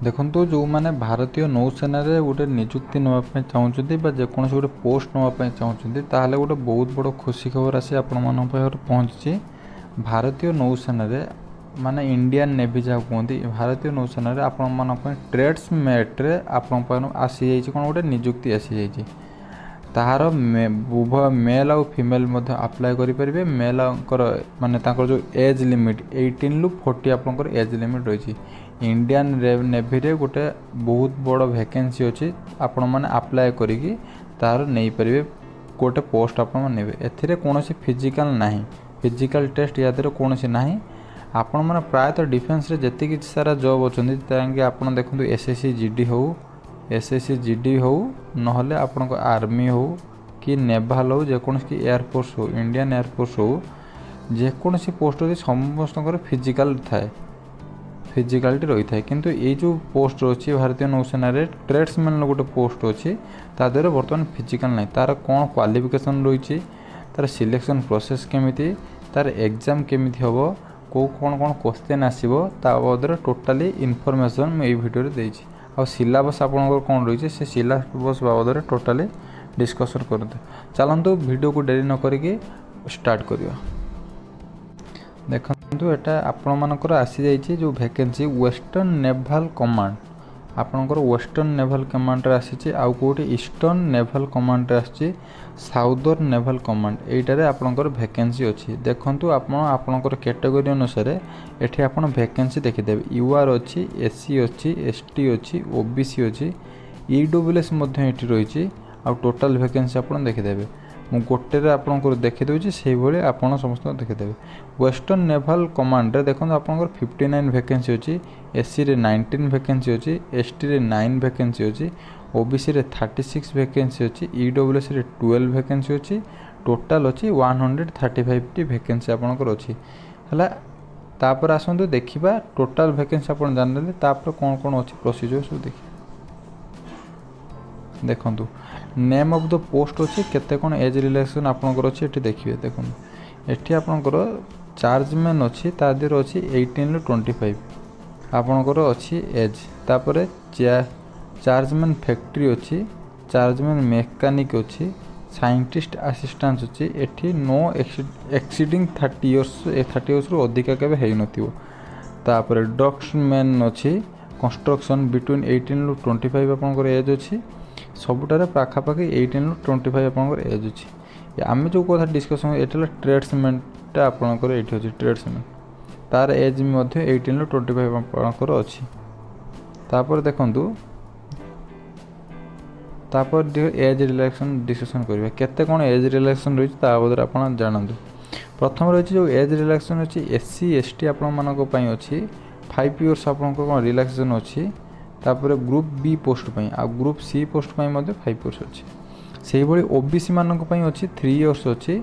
देखो जो मैंने भारतीय नौसेना रे गोटे निजुक्ति नापी चाहते जेकोसी गोटे पोस्ट नापी चाहते ताहले गोटे बहुत बड़ खुशी खबर आसी आपण पहुँची। भारतीय नौसेना रे माने इंडियन नेवी जहाँ कहते भारतीय नौसेना रे आपण ट्रेड्स मेट्रे आपण आसी जाइए कौन गोटे निजुक्ति आसी जाइए ताहार उभय मेल आउ फीमेल अप्लाई करेंगे। मेल माने जो एज लिमिट 18 ରୁ 40 आपंकर एज लिमिट रही। इंडियन नेवी रे गोटे बहुत बड़ वैकेंसी अच्छी आपण मैंने अप्लाई करी तार नहीं पारे गोटे पोस्ट आपने एथिरे कौन फिजिकल ना फिजिकल टेस्ट या कौन ना आपण मैंने प्रायतः डिफेन्स रे जेतिक सारा जॉब अच्छी आप देखो एसएससी जीडी हो एसएससी जीडी हो नहले आपण आर्मी हो कि नेभाल हो जेकोसी एयरफोर्स हो इंडियन एयरफोर्स हो जेकोसी पोस्ट अच्छी समस्त फिजिकल थाए फिजिकालिटी रही है। किंतु ये जो पोस्ट अच्छी भारतीय नौसेना रे ट्रेड्समैन गोटे पोस्ट अच्छी तादेह बर्तमान फिजिकल ना तार कौन क्वालिफिकेशन रही तार सिलेक्शन प्रोसेस केमिति तार एग्जाम केमिति हम कौ कौन कौन क्वेश्चन आसो बदले टोटाली इनफॉरमेशन मुझे वीडियो देती आ सिलेबस आपंकर कौन रही से सिलेबस बाबद टोटाली डिस्कसन करते। चलतु वीडियो को डेरी न करके स्टार्ट करिया। देखो एटा आपण मानकर आसी जाइए जो वैकेंसी वेस्टर्न नेवल कमांड आपणकर वेस्टर्न नेवल कमांड रे आसी आउ कोटी ईस्टर्न नेवल कमांड रे आसी साउदर्न नेवल कमांड एटारे आपणकर वैकेंसी अच्छी। देखंतु आपणकर कैटेगरी अनुसार एठी आपण वैकेंसी देखिदेबे यूआर अच्छी एससी अच्छी एसटी अच्छी ओबीसी अच्छी ईडब्ल्यूएस मध्य एठी रही आ टोटल वैकेंसी आपण देखिदेबे मु गोटे आपंकर देखीदे से आपड़ समस्त देखीदेवे। वेस्टर्न नेवल कमांड रे देखो आपंकर 59 वैकेंसी अच्छी एससी रे 19 वैकेंसी अच्छी एसटी रे 9 वैकेंसी अच्छी ओबीसी रे 36 वैकेंसी अच्छी ईडब्ल्यूएस रे 12 वैकेंसी अच्छी टोटाल अच्छी 135 वैकेंसी आपंकर अच्छी है। तापर आसतु देखा टोटाल वैकेंसी आप जान कौन कौन अच्छी प्रोसीजर सब देखिए। देखंतु नेम ऑफ द पोस्ट अच्छी केते कौन एज रिलैक्सेशन आपंकर अच्छी एठी देखिए। देखो एठी आपंकर चार्जमैन अच्छी तादेर अच्छी 18 ରୁ 25 आपंकर अच्छी एज तापर चार्जमैन फैक्ट्री अच्छी चार्जमैन मेकानिक अच्छी साइंटिस्ट असिस्टेंट अच्छी एठी नो एक्सीडिंग 30 इयर्स रु अधिका केबे हेई नथिवो। तापर डॉक्समैन अच्छी कंस्ट्रक्शन बिटवीन 18 ରୁ 25 आपंकर एज अच्छी सबुटारे पाखापाखि 18 ରୁ 25 आपंकर एज अच्छी। आम जो कथा डिस्कसन ये ट्रेड्समैनटा आपंकर ये अच्छी ट्रेड्समैन तार एज 18 ରୁ 25 आपंकर अच्छी। तापर देखंतु तापर एज रिलैक्सेशन डिस्कसन करिवे केते कोन एज रिलैक्सेशन रही बदले आप जानतु। प्रथम रही जो एज रिलैक्सेशन अच्छी एससी एसटी आपण मानक पई अच्छी 5 इयर्स आपंकर कोन रिलैक्सेशन अच्छी। तापर ग्रुप बी पोस्ट पई आ ग्रुप सी पोस्ट पई मध्ये 5 इयर्स अच्छी से भली ओबीसी मानक पई अच्छी 3 इयर्स अच्छी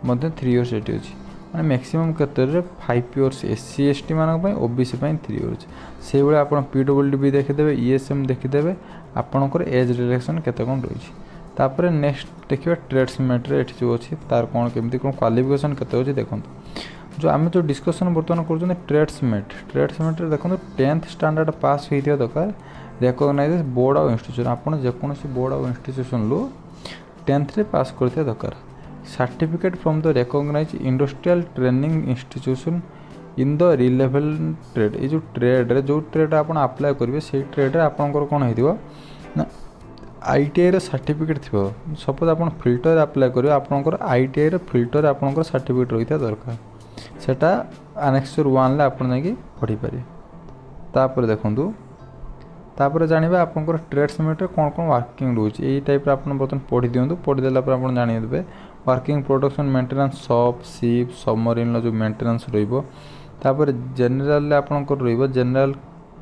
मध्ये 3 इयर्स एटी अच्छी माने मैक्सिमम केते रे 5 इयर्स एससी एसटी मानक पई ओबीसी पई 3 इयर्स से भली आपण पीडब्ल्यूडी भी देखिदेबे ईएसएम देखिदेबे आपणकर एज रिलैक्सेशन केते कोन रही। तापर नेक्स्ट देखिबा ट्रेड्समैन रे एठी जो अच्छी तार कोन केमती कोन क्वालिफिकेशन केते अछि देखंतु। जो आम जो डिस्कसन बर्तमान कर ट्रेड्समेट रे देखो 10th स्टैंडर्ड पास होता दरकार रेकग्नाइज बोर्ड ऑफ इंस्टीट्यूशन आपड़ जेकोसी बोर्ड ऑफ इंस्टीट्यूशन रू 10th रे पास करते दरकार। Certificate from the recognise industrial training institution in the relevant trade ये जो ट्रेड रे जो ट्रेड आप अप्लाई करेंगे से ट्रेड रे आपंकर कौन हो आईटीआई रे सर्टिफिकेट थी सपोज आप फिल्टर अप्लाई करेंगे आपंकर आईटीआई रे फिल्टर आपंकर सर्टिफिकेट रही था दरकार सेटा आनेक्सर 1 आप पढ़ी पारे। तापर देखंतु तापर जानिबा आपनकर ट्रेड्समेट रे कोन कोन वर्किंग रोच एई टाइप रे आपन बतन पढ़ी दियंतु पढ़ी देला पर आपन जानि देबे working production maintenance shop ship submarine जो मेंटेनेंस रहिबो। तापर जनरल आपनकर रहिबो general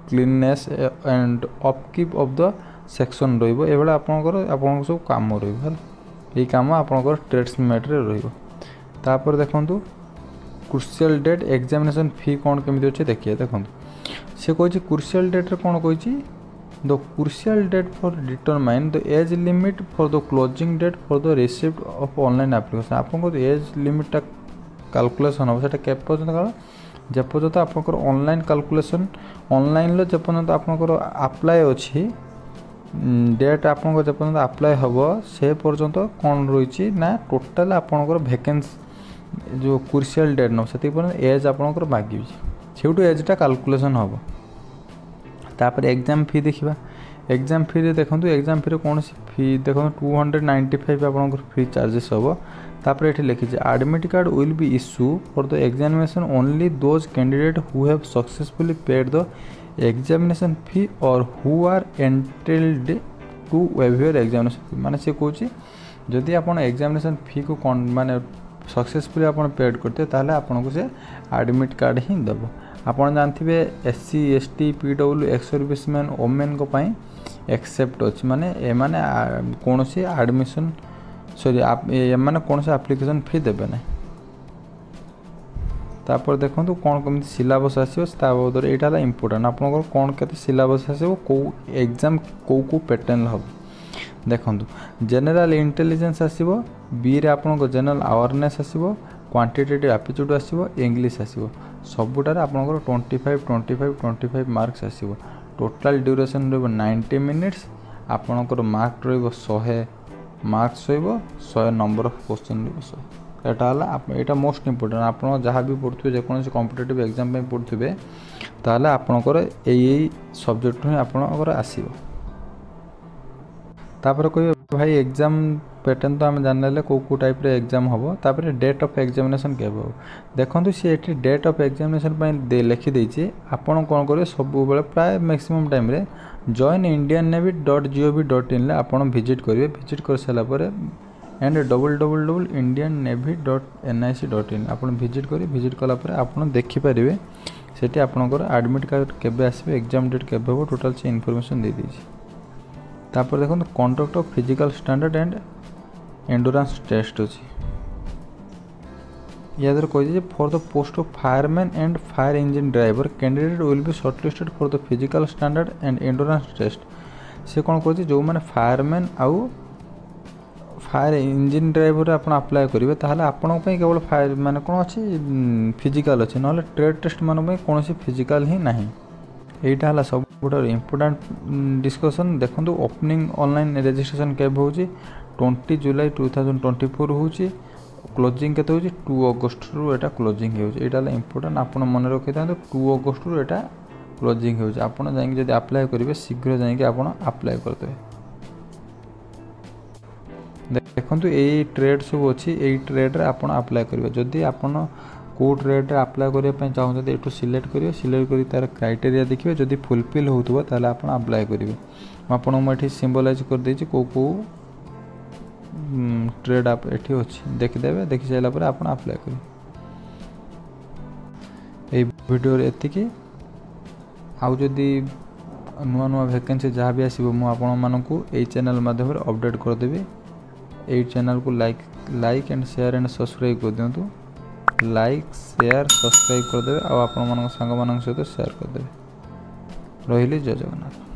cleanness and upkeep of the section रहिबो एबेला आपनकर सब काम रहिबो एई काम आपनकर ट्रेड्समेट रे रहिबो। तापर देखंतु क्रुशियल डेट एग्जामिनेशन फी कौन केमी अच्छे देखिए। देखो सी कही क्रुशियल डेट रे कौन कही the crucial date for determine the age limit for the closing date for the receipt of online application आपको एज लिमिटा कैलकुलेशन हम से जेपर्यंत आपनकर ऑनलाइन कैलकुलेशन ऑनलाइन लो जेपर्यंत आपनकर अप्लाई अछि डेट आपनकर जेपर्यंत अप्लाई हबो से पर्यंत कोन रहिछि ना टोटल आपनकर वैकेंसी जो क्रुशियल डेट न सेति पर एज आपनकर मागिबि सेउटु एजटा कैलकुलेशन हबो। तापर एग्जाम फी देखिबा एग्जाम फी रे देखंतु एग्जाम फी रे कोन फी देखंतु 295 आपनकर फी चार्जेस हबो। तापर एठी लिखि जे admit card will be issue for the examination only those candidate who have successfully paid the examination fee or who are entitled to waive your examination fee माने से कहूची जदि आपण एग्जामिनेशन फी को माने सक्सेसफुली आपण पेड करते ताले आपण को से एडमिट कार्ड ही दबो। आपण जानथिबे SC ST PW ex serviceman women को पई एक्सेप्ट अछि माने ए माने कोनोसी एडमिशन सॉरी आप ए माने कोनोसी एप्लीकेशन फी देबे नै। तापर देखंतु कोन कमिति सिलेबस आसीओ ता बदर एटाला इंपोर्टेंट आपन कोन केते सिलेबस आसीओ को एग्जाम को पैटर्न हबो। देखंतु जनरल इंटेलिजेंस आसीबो बी रे आपन को जनरल अवेयरनेस आसीबो क्वांटिटेटिव एप्टीट्यूड आसीबो इंग्लिश आसीबो सबुटार आपन को 25 मार्क्स आसीबो। टोटल ड्यूरेशन रहबो 90 मिनिट्स आपन को मार्क रहबो 100 मार्क्स रहबो 100 नंबर ऑफ क्वेश्चन रहबो। एटा हला एटा मोस्ट इंपोर्टेंट आपन जहाँ भी पढ़ुथबे जे कोनोसी कॉम्पिटिटिव एग्जाम पे पढ़ुथबे ताले आपन को एई सब्जेक्ट ही आपन को आसीबो। तापर कोई भाई एग्जाम पैटर्न तो आम जानले को टाइप रे एग्जाम हबो। तापर डेट ऑफ एग्जामिनेशन के हबो देखंतु सी एठी डेट ऑफ एग्जामिनेशन पय दे लिखि दैछि आपन कोन करे सब बेले प्राय मैक्सिमम टाइम रे joinindiannavy.gov.in ले आपन विजिट करिवे। विजिट कर सला परे एंड www.indiannavy.nic.in आपन विजिट करी विजिट कला परे आपन देखि परिवे सेठी आपनकर एडमिट कार्ड केबे आसीबे एग्जाम डेट केबे हो टोटल से इन्फॉर्मेशन दे दैछि। तापर देखो conduct of physical standard and endurance test अछि यादर कहि for the post of fireman and fire engine driver candidate will be shortlisted for the physical standard and endurance test से कोन कहछि जो माने फायरमैन आउ फायर इंजन ड्राइवर आपण अप्लाई करिवे ताहाले आपण पई केवल फायर माने कोन अछि फिजिकल अछि नले ट्रेड टेस्ट माने पई कोनोसी फिजिकल ही नाही। एटा हला सब बडर इंपोर्टेंट डिस्कशन देखंतु ओपनिंग ऑनलाइन रजिस्ट्रेशन केब होची 20 जुलाई 2024 होची क्लोजिंग केते होची 2 अगस्त रु एटा क्लोजिंग होची। एटा हला इंपोर्टेंट आपण मन रखि तांतो 2 अगस्त रु एटा क्लोजिंग होची आपण जाई जदी अप्लाई करिवे शीघ्र जाई कि आपण अप्लाई करदेबे। देखंतु एई ट्रेड सब अछि एई ट्रेड रे आपण अप्लाई करिवे जदी आपण को ट्रेड रे अप्लाई करिया पय चाहू जदी एटू सिलेक्ट करिवे सिलेक्ट करी तार क्राइटेरिया देखिवे जदी फुलफिल होतबो ताले आपण अप्लाई करिवे। आपण मठी सिंबलाइज कर देछि को ट्रेड आप एठी अछि देखि देबे देखि जायला पर आपण अप्लाई करिवे। ए वीडियो रे एतिकी आउ जदी नुवा नुवा वैकेंसी जहाँ भी आसीबो मु आपण मानकू ए चैनल माध्यम रे अपडेट कर देबे। ए चैनल को like and share and subscribe कर दियंतु लाइक शेयर सब्सक्राइब कर देबे आ आपण मानक संग मानक सहित शेयर कर देबे। रहिली जय जगन्नाथ।